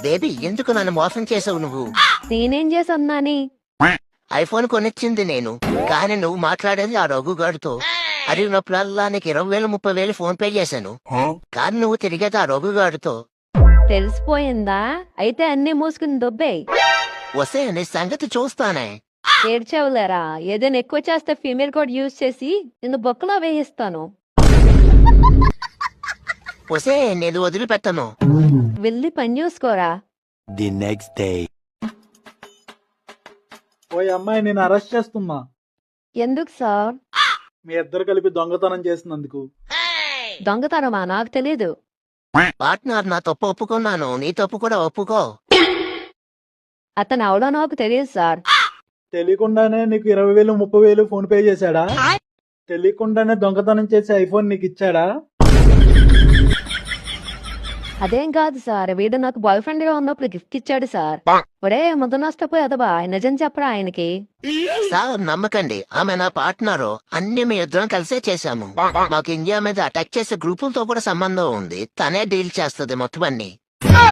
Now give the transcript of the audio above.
Baby ఎందుకు నన్ను మోసం చేసావు నువ్వు? నేనేం చేసన్నాని? ఐఫోన్ కొనిచ్చింది నేను, కానీ నువ్వు మాట్లాడేది ఆ రఘుగాడితో. అడిగినప్పుడల్లా నీకు 20,000 30,000 ఫోన్ పే చేశాను, కానీ నువ్వు తిరిగేది ఆ రఘుగాడితో. తెలిసిపోయిందా? అయితే అన్నీ మూసుకుని దొబ్బేయ్. వస్తే నీ సంగతి చూస్తానే. ఏడ్చావులేరా? ఏదైనా ఎక్కువ చేస్తే ఫీమేల్ కోడ్ యూజ్ చేసి నిన్ను బొక్కలో వేయిస్తాను. వస్తే నేను వదిలిపెట్టను. వెళ్ళి పని చూసుకోరా. The next day. ఓయ్ అమ్మాయి, నేను అరెస్ట్ చేస్తున్నా. ఎందుకు సార్? మీ ఇద్దరు కలిపి దొంగతనం చేసినందుకు. దొంగతనమా? నాకు తెలీదు. పార్ట్నర్, నా తప్పు ఒప్పుకున్నాను, నీ తప్పు కూడా ఒప్పుకో. అతను ఎవడో నాకు తెలియదు సార్. తెలియకుండానే నీకు 20,000 30,000 ఫోన్ పే చేశాడా? తెలియకుండానే దొంగతనం చేసి ఐఫోన్ నీకు ఇచ్చాడా? అదేం కాదు సార్, వీడు నాకు బాయ్ ఫ్రెండ్ గా ఉన్నప్పుడు గిఫ్ట్ ఇచ్చాడు సార్. ఒరే ముద్ద నష్టపోయి అదబా, నిజం చెప్పరా ఆయనకి? సార్ నమ్మకండి, ఆమె నా పార్ట్నరు. అన్ని మీ ఇద్దరం కలిసే చేశాము. మాకు ఇండియా మీద అటాక్ చేసే గ్రూపులతో కూడా సంబంధం ఉంది. తనే డీల్ చేస్తుంది మొత్తం అన్ని.